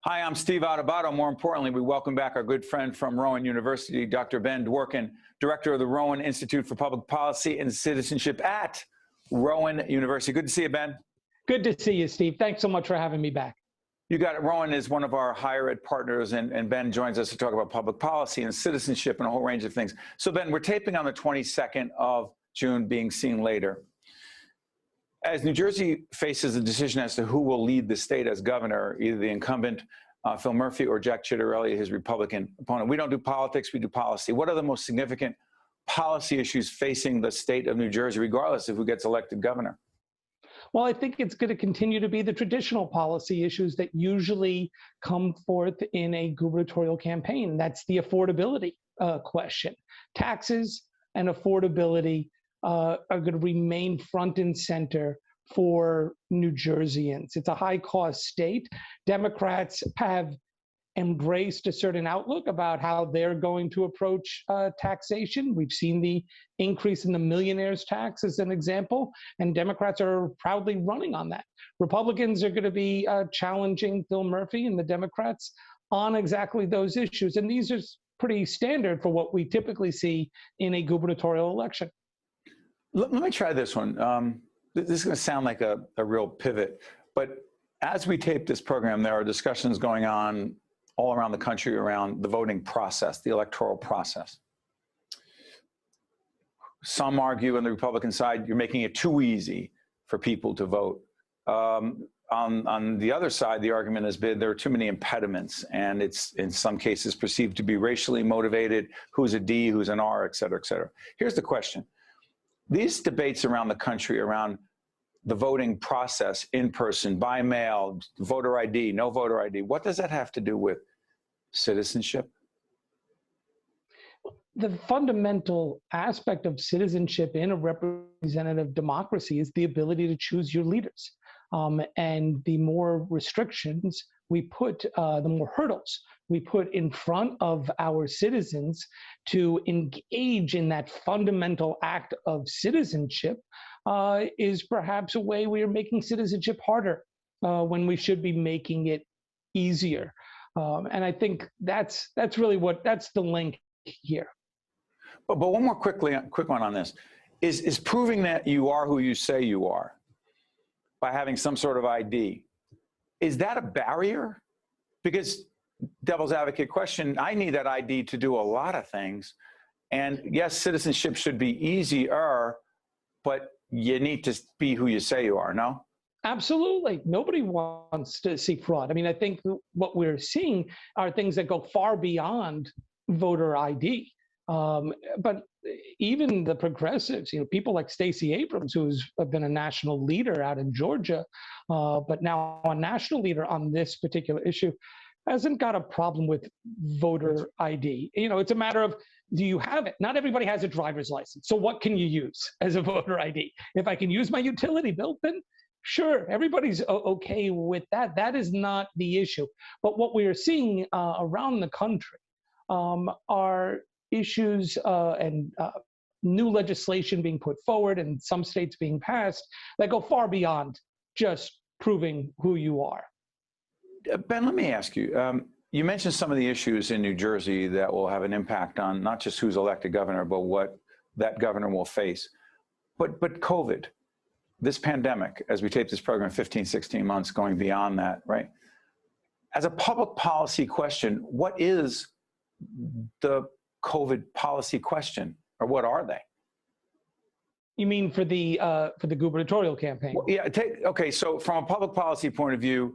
Hi, I'm Steve Adubato. More importantly, we welcome back our good friend from Rowan University, Dr. Ben Dworkin, director of the Rowan Institute for Public Policy and Citizenship at Rowan University. Good to see you, Ben. Good to see you, Steve. Thanks so much for having me back. You got it. Rowan is one of our higher ed partners, and Ben joins us to talk about public policy and citizenship and a whole range of things. So, Ben, we're taping on the 22nd of June, being seen later. As New Jersey faces a decision as to who will lead the state as governor, either the incumbent, Phil Murphy, or Jack Ciattarelli, his Republican opponent. We don't do politics, we do policy. What are the most significant policy issues facing the state of New Jersey, regardless of who gets elected governor? Well, I think it's going to continue to be the traditional policy issues that usually come forth in a gubernatorial campaign. That's the affordability question. Taxes and affordability are going to remain front and center for New Jerseyans. It's a high-cost state. Democrats have embraced a certain outlook about how they're going to approach taxation. We've seen the increase in the millionaires tax as an example, and Democrats are proudly running on that. Republicans are going to be challenging Phil Murphy and the Democrats on exactly those issues, and these are pretty standard for what we typically see in a gubernatorial election. Let me try this one. This is going to sound like a real pivot, but as we tape this program, there are discussions going on all around the country around the voting process, the electoral process. Some argue on the Republican side, you're making it too easy for people to vote. On the other side, the argument has been there are too many impediments, and it's in some cases perceived to be racially motivated, who's a D, who's an R, et cetera, et cetera. Here's the question. These debates around the country around the voting process, in person, by mail, voter ID, no voter ID, what does that have to do with citizenship? The fundamental aspect of citizenship in a representative democracy is the ability to choose your leaders. And the more restrictions we put, the more hurdles we put in front of our citizens to engage in that fundamental act of citizenship is perhaps a way we are making citizenship harder when we should be making it easier. And I think that's really that's the link here. But one more quick one on this. Is proving that you are who you say you are by having some sort of ID, is that a barrier? Because devil's advocate question, I need that ID to do a lot of things. And yes, citizenship should be easier, but you need to be who you say you are, no? Absolutely. Nobody wants to see fraud. I mean, I think what we're seeing are things that go far beyond voter ID. But even the progressives, people like Stacey Abrams, who's been a national leader out in Georgia, but now a national leader on this particular issue, hasn't got a problem with voter ID. It's a matter of, do you have it? Not everybody has a driver's license. So what can you use as a voter ID? If I can use my utility bill, then sure, everybody's okay with that. That is not the issue. But what we are seeing around the country are issues and new legislation being put forward and some states being passed that go far beyond just proving who you are. Ben, let me ask you, you mentioned some of the issues in New Jersey that will have an impact on not just who's elected governor, but what that governor will face. But COVID, this pandemic, as we tape this program, 15, 16 months going beyond that, right? As a public policy question, what is the COVID policy question, or what are they? You mean for the gubernatorial campaign? Well, yeah. Okay. So from a public policy point of view,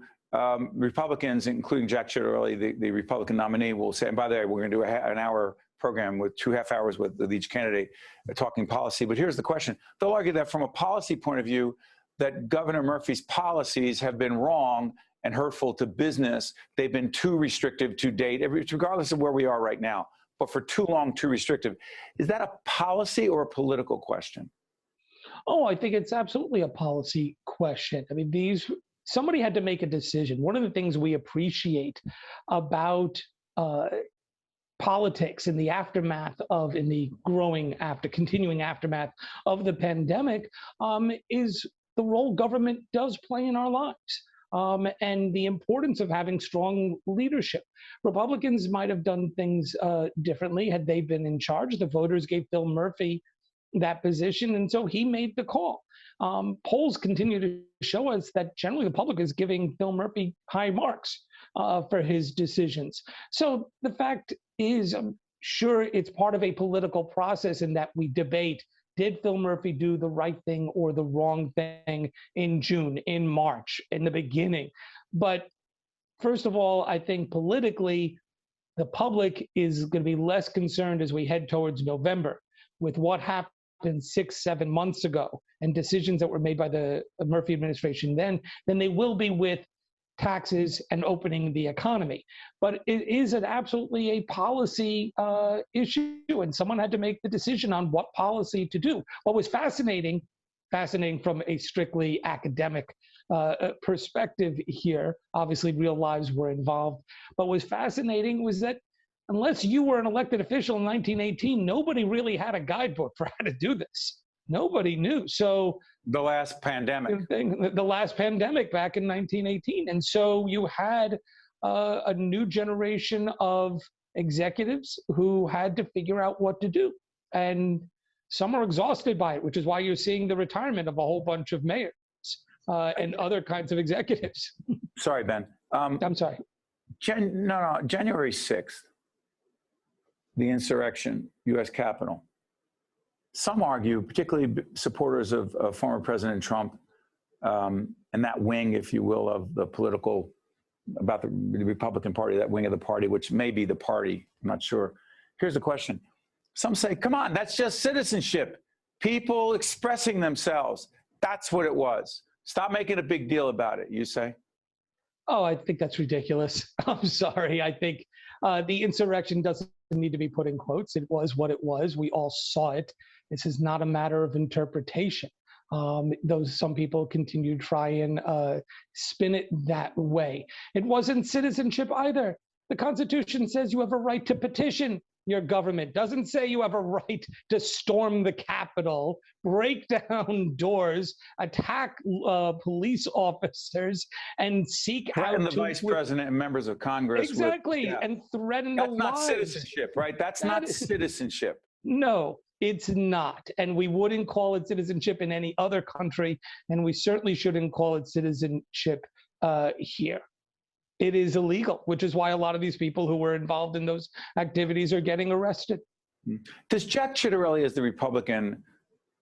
Republicans, including Jack Ciattarelli, the Republican nominee, will say, and by the way, we're going to do an hour program with 2 half hours with each candidate talking policy. But here's the question. They'll argue that from a policy point of view, that Governor Murphy's policies have been wrong and hurtful to business. They've been too restrictive to date, regardless of where we are right now, but for too long, too restrictive. Is that a policy or a political question? Oh, I think it's absolutely a policy question. I mean, somebody had to make a decision. One of the things we appreciate about politics in the continuing aftermath of the pandemic is the role government does play in our lives. and the importance of having strong leadership. Republicans might have done things differently had they been in charge. The voters gave Phil Murphy that position, and so he made the call. Polls continue to show us that generally the public is giving Phil Murphy high marks for his decisions. So the fact is, I'm sure it's part of a political process in that we debate, did Phil Murphy do the right thing or the wrong thing in June, in March, in the beginning? But first of all, I think politically, the public is going to be less concerned as we head towards November with what happened 6-7 months ago and decisions that were made by the Murphy administration then than they will be with taxes and opening the economy. But it is absolutely a policy issue, and someone had to make the decision on what policy to do. What was fascinating from a strictly academic perspective here, obviously real lives were involved, but what was fascinating was that unless you were an elected official in 1918, nobody really had a guidebook for how to do this. Nobody knew. So the last pandemic back in 1918. And so you had a new generation of executives who had to figure out what to do. And some are exhausted by it, which is why you're seeing the retirement of a whole bunch of mayors and other kinds of executives. Sorry, Ben. I'm sorry. January 6th, the insurrection, U.S. Capitol. Some argue, particularly supporters of former President Trump and that wing, if you will, of the political, about the Republican Party, that wing of the party, which may be the party, I'm not sure. Here's the question. Some say, come on, that's just citizenship. People expressing themselves. That's what it was. Stop making a big deal about it, you say? Oh, I think that's ridiculous. I'm sorry. I think the insurrection doesn't need to be put in quotes. It was what it was. We all saw it. This is not a matter of interpretation. Though some people continue to try and spin it that way. It wasn't citizenship either. The Constitution says you have a right to petition your government. Doesn't say you have a right to storm the Capitol, break down doors, attack police officers, and seek threaten out the vice president and members of Congress. Exactly, and threaten the lives. That's not citizenship, right? That's not citizenship. No, it's not. And we wouldn't call it citizenship in any other country, and we certainly shouldn't call it citizenship here. It is illegal, which is why a lot of these people who were involved in those activities are getting arrested. Does Jack Ciattarelli, as the Republican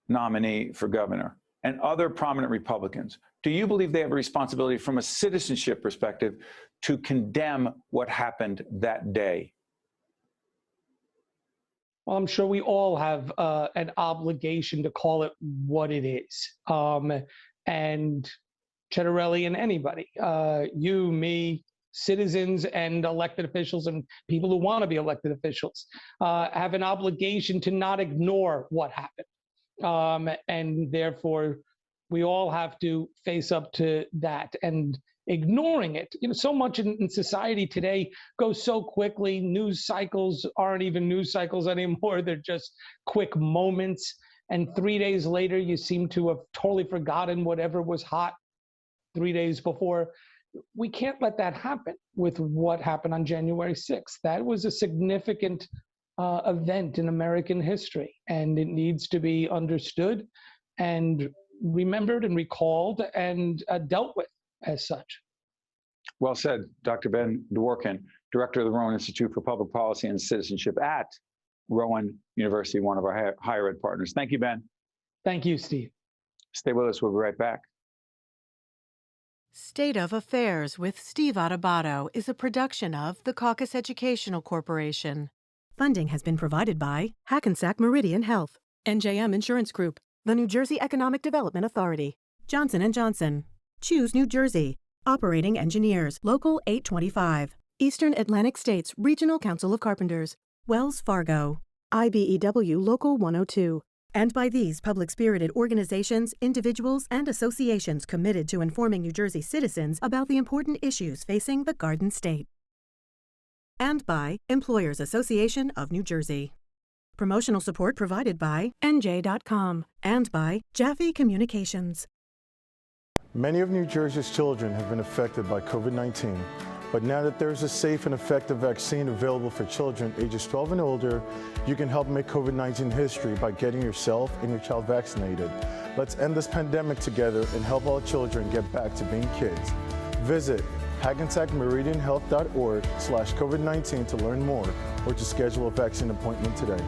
nominee for governor, and other prominent Republicans, do you believe they have a responsibility from a citizenship perspective to condemn what happened that day? Well, I'm sure we all have an obligation to call it what it is. And Ciattarelli and anybody, you, me, citizens and elected officials and people who want to be elected officials have an obligation to not ignore what happened. And therefore, we all have to face up to that. And ignoring it, so much in society today goes so quickly. News cycles aren't even news cycles anymore. They're just quick moments. And 3 days later, you seem to have totally forgotten whatever was hot 3 days before. We can't let that happen with what happened on January 6th. That was a significant event in American history, and it needs to be understood and remembered and recalled and dealt with as such. Well said, Dr. Ben Dworkin, director of the Rowan Institute for Public Policy and Citizenship at Rowan University, one of our higher ed partners. Thank you, Ben. Thank you, Steve. Stay with us. We'll be right back. State of Affairs with Steve Adubato is a production of the Caucus Educational Corporation. Funding has been provided by Hackensack Meridian Health, NJM Insurance Group, the New Jersey Economic Development Authority, Johnson & Johnson, Choose New Jersey, Operating Engineers, Local 825, Eastern Atlantic States Regional Council of Carpenters, Wells Fargo, IBEW Local 102, and by these public-spirited organizations, individuals, and associations committed to informing New Jersey citizens about the important issues facing the Garden State. And by Employers Association of New Jersey. Promotional support provided by NJ.com and by Jaffe Communications. Many of New Jersey's children have been affected by COVID-19, but now that there's a safe and effective vaccine available for children ages 12 and older, you can help make COVID-19 history by getting yourself and your child vaccinated. Let's end this pandemic together and help all children get back to being kids. Visit HackensackMeridianHealth.org/COVID-19 to learn more or to schedule a vaccine appointment today.